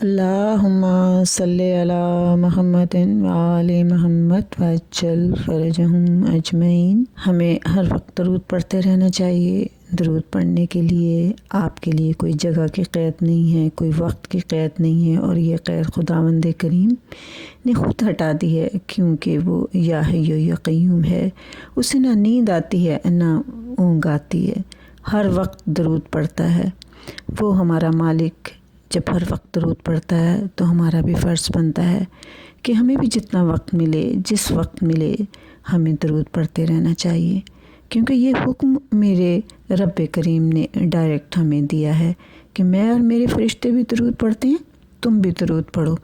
اللہم صلی علی محمد وآل محمد وعجل فرجہم اجمعین۔ ہمیں ہر وقت درود پڑھتے رہنا چاہیے۔ درود پڑھنے کے لیے آپ کے لیے کوئی جگہ کی قید نہیں ہے، کوئی وقت کی قید نہیں ہے، اور یہ قید خداوند کریم نے خود ہٹا دی ہے، کیونکہ وہ یا حی یا قیوم ہے۔ اسے نہ نیند آتی ہے نہ اونگ آتی ہے، ہر وقت درود پڑھتا ہے۔ وہ ہمارا مالک جب ہر وقت درود پڑھتا ہے تو ہمارا بھی فرض بنتا ہے کہ ہمیں بھی جتنا وقت ملے، جس وقت ملے، ہمیں درود پڑھتے رہنا چاہیے، کیونکہ یہ حکم میرے رب کریم نے ڈائریکٹ ہمیں دیا ہے کہ میں اور میرے فرشتے بھی درود پڑھتے ہیں، تم بھی درود پڑھو۔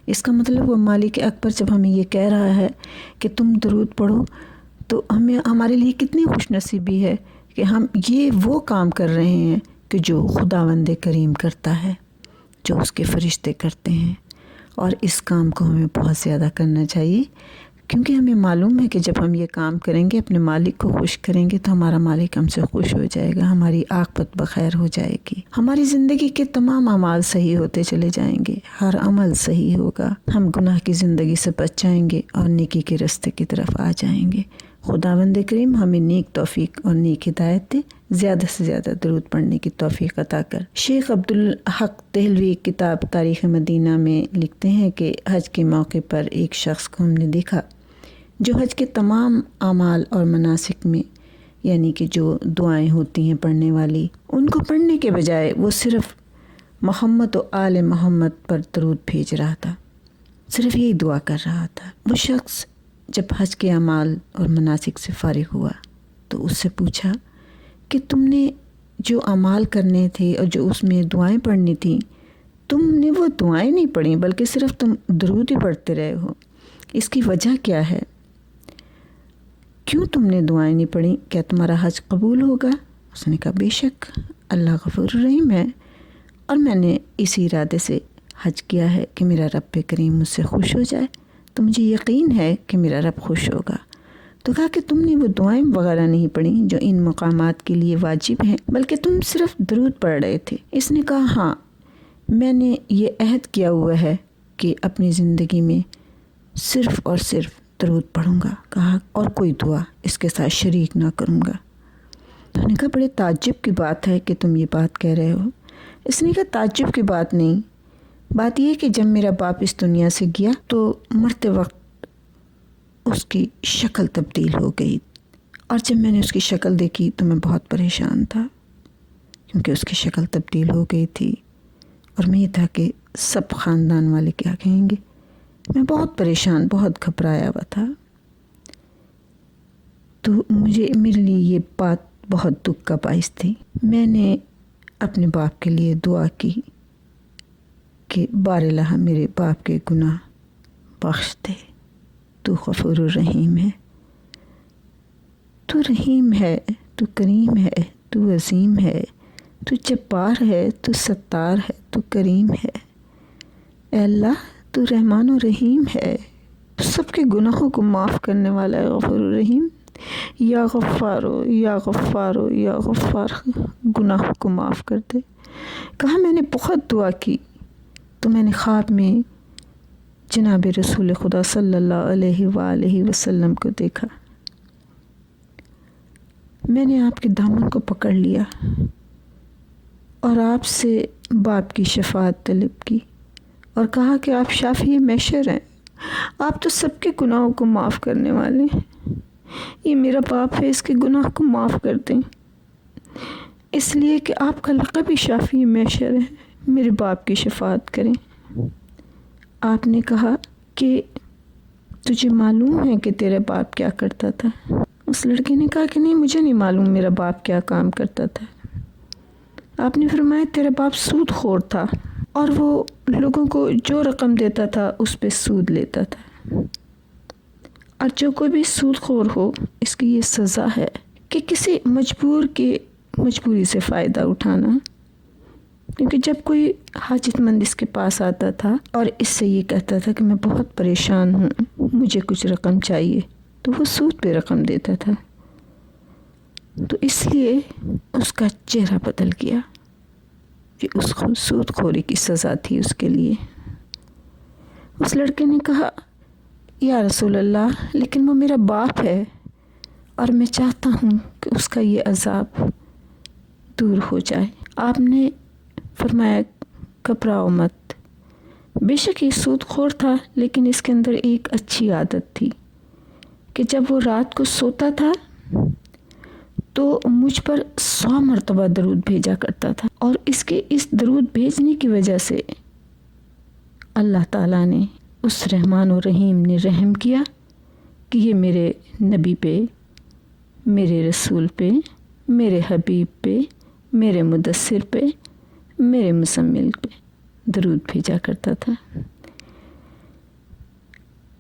اس کا مطلب وہ مالک اکبر جب ہمیں یہ کہہ رہا ہے کہ تم درود پڑھو، تو ہمارے لیے کتنی خوش نصیبی ہے کہ ہم یہ وہ کام کر رہے ہیں کہ جو خداوند کریم کرتا ہے، جو اس کے فرشتے کرتے ہیں، اور اس کام کو ہمیں بہت زیادہ کرنا چاہیے، کیونکہ ہمیں معلوم ہے کہ جب ہم یہ کام کریں گے، اپنے مالک کو خوش کریں گے، تو ہمارا مالک ہم سے خوش ہو جائے گا، ہماری عاقبت بخیر ہو جائے گی، ہماری زندگی کے تمام اعمال صحیح ہوتے چلے جائیں گے، ہر عمل صحیح ہوگا، ہم گناہ کی زندگی سے بچ جائیں گے اور نیکی کے راستے کی طرف آ جائیں گے۔ خداوند کریم ہمیں نیک توفیق اور نیک ہدایت دے، زیادہ سے زیادہ درود پڑھنے کی توفیق عطا کر۔ شیخ عبدالحق دہلوی کتاب تاریخ مدینہ میں لکھتے ہیں کہ حج کے موقع پر ایک شخص کو ہم نے دیکھا جو حج کے تمام اعمال اور مناسک میں، یعنی کہ جو دعائیں ہوتی ہیں پڑھنے والی، ان کو پڑھنے کے بجائے وہ صرف محمد و آل محمد پر درود بھیج رہا تھا، صرف یہی دعا کر رہا تھا۔ وہ شخص جب حج کے اعمال اور مناسک سے فارغ ہوا تو اس سے پوچھا کہ تم نے جو اعمال کرنے تھے اور جو اس میں دعائیں پڑھنی تھیں، تم نے وہ دعائیں نہیں پڑھیں بلکہ صرف تم درود ہی پڑھتے رہے ہو، اس کی وجہ کیا ہے؟ کیوں تم نے دعائیں نہیں پڑھیں؟ کیا تمہارا حج قبول ہوگا؟ اس نے کہا بے شک اللہ غفور الرحیم ہے، اور میں نے اسی ارادے سے حج کیا ہے کہ میرا رب کریم مجھ سے خوش ہو جائے، تو مجھے یقین ہے کہ میرا رب خوش ہوگا۔ تو کہا کہ تم نے وہ دعائیں وغیرہ نہیں پڑھیں جو ان مقامات کے لیے واجب ہیں، بلکہ تم صرف درود پڑھ رہے تھے۔ اس نے کہا ہاں، میں نے یہ عہد کیا ہوا ہے کہ اپنی زندگی میں صرف اور صرف درود پڑھوں گا۔ کہا اور کوئی دعا اس کے ساتھ شریک نہ کروں گا۔ تو نے کہا بڑے تعجب کی بات ہے کہ تم یہ بات کہہ رہے ہو۔ اس نے کہا تعجب کی بات نہیں، بات یہ کہ جب میرا باپ اس دنیا سے گیا تو مرتے وقت اس کی شکل تبدیل ہو گئی، اور جب میں نے اس کی شکل دیکھی تو میں بہت پریشان تھا، کیونکہ اس کی شکل تبدیل ہو گئی تھی، اور میں یہ تھا کہ سب خاندان والے کیا کہیں گے۔ میں بہت پریشان، بہت گھبرایا ہوا تھا، تو میرے لیے یہ بات بہت دکھ کا باعث تھی۔ میں نے اپنے باپ کے لیے دعا کی کہ بار الہ میرے باپ کے گناہ بخش دے، تو غفور الرحیم ہے، تو رحیم ہے، تو کریم ہے، تو عظیم ہے، تو جبار ہے، تو ستار ہے، تو کریم ہے۔ اے اللہ تو رحمان و رحیم ہے، تو سب کے گناہوں کو معاف کرنے والا ہے، غفور الرحیم۔ یا غفارو یا غفارو یا غفار، گناہوں کو معاف کر دے۔ کہا میں نے بہت دعا کی تو میں نے خواب میں جناب رسول خدا صلی اللہ علیہ وآلہ وسلم کو دیکھا۔ میں نے آپ کے دامن کو پکڑ لیا اور آپ سے باپ کی شفاعت طلب کی، اور کہا کہ آپ شافی محشر ہیں، آپ تو سب کے گناہوں کو معاف کرنے والے ہیں، یہ میرا باپ ہے، اس کے گناہ کو معاف کر دیں، اس لیے کہ آپ کا لقب ہی شافی محشر ہے، میرے باپ کی شفاعت کریں۔ آپ نے کہا کہ تجھے معلوم ہے کہ تیرا باپ کیا کرتا تھا؟ اس لڑکے نے کہا کہ نہیں، مجھے نہیں معلوم میرا باپ کیا کام کرتا تھا۔ آپ نے فرمایا تیرا باپ سود خور تھا، اور وہ لوگوں کو جو رقم دیتا تھا اس پہ سود لیتا تھا، اور جو کوئی بھی سود خور ہو اس کی یہ سزا ہے کہ کسی مجبور کی مجبوری سے فائدہ اٹھانا، کیونکہ جب کوئی حاجت مند اس کے پاس آتا تھا اور اس سے یہ کہتا تھا کہ میں بہت پریشان ہوں، مجھے کچھ رقم چاہیے، تو وہ سود پہ رقم دیتا تھا، تو اس لیے اس کا چہرہ بدل گیا کہ اس سود خوری کی سزا تھی اس کے لیے۔ اس لڑکے نے کہا یا رسول اللہ لیکن وہ میرا باپ ہے اور میں چاہتا ہوں کہ اس کا یہ عذاب دور ہو جائے۔ آپ نے فرمایا گھبراؤ مت، بے شک یہ سود خور تھا لیکن اس کے اندر ایک اچھی عادت تھی کہ جب وہ رات کو سوتا تھا تو مجھ پر 100 مرتبہ درود بھیجا کرتا تھا، اور اس کے اس درود بھیجنے کی وجہ سے اللہ تعالیٰ نے، اس رحمان و رحیم نے رحم کیا کہ یہ میرے نبی پہ، میرے رسول پہ، میرے حبیب پہ، میرے مدثر پہ، میرے مزمل پہ درود بھیجا کرتا تھا۔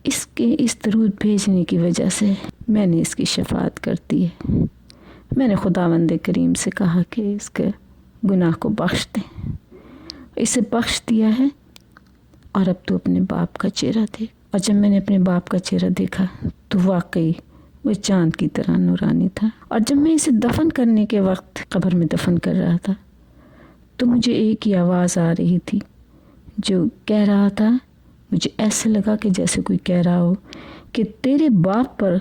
اس کے اس درود بھیجنے کی وجہ سے میں نے اس کی شفاعت کر دی ہے۔ میں نے خداوند کریم سے کہا کہ اس کے گناہ کو بخش دیں، اسے بخش دیا ہے، اور اب تو اپنے باپ کا چہرہ دیکھ۔ اور جب میں نے اپنے باپ کا چہرہ دیکھا تو واقعی وہ چاند کی طرح نورانی تھا۔ اور جب میں اسے دفن کرنے کے وقت قبر میں دفن کر رہا تھا تو مجھے ایک ہی آواز آ رہی تھی جو کہہ رہا تھا، مجھے ایسے لگا کہ جیسے کوئی کہہ رہا ہو کہ تیرے باپ پر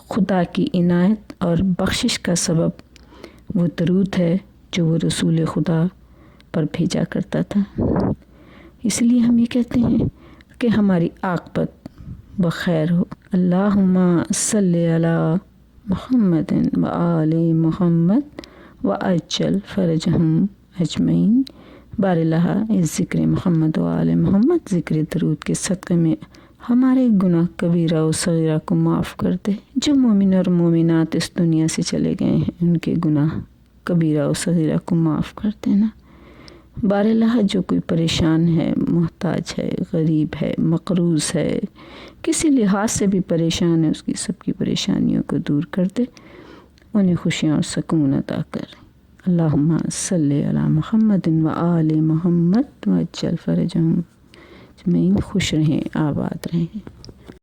خدا کی عنایت اور بخشش کا سبب وہ درود ہے جو وہ رسول خدا پر بھیجا کرتا تھا۔ اس لیے ہم یہ کہتے ہیں کہ ہماری عاقبت بخیر ہو۔ اللہم صلی علی محمد و آل محمد و عجل فرجہم اجمعین۔ بار اللہ اس ذکر محمد و آل محمد، ذکر درود کے صدقے میں ہمارے گناہ کبیرہ و صغیرہ کو معاف کر دے۔ جو مومن اور مومنات اس دنیا سے چلے گئے ہیں ان کے گناہ کبیرہ و صغیرہ کو معاف کر دینا۔ بار اللہ جو کوئی پریشان ہے، محتاج ہے، غریب ہے، مقروض ہے، کسی لحاظ سے بھی پریشان ہے، اس کی سب کی پریشانیوں کو دور کر دے، انہیں خوشیاں اور سکون عطا کر۔ اللہم صلی علی محمد و آل محمد وعجل فرجہم اجمعین۔ خوش رہیں، آباد رہیں۔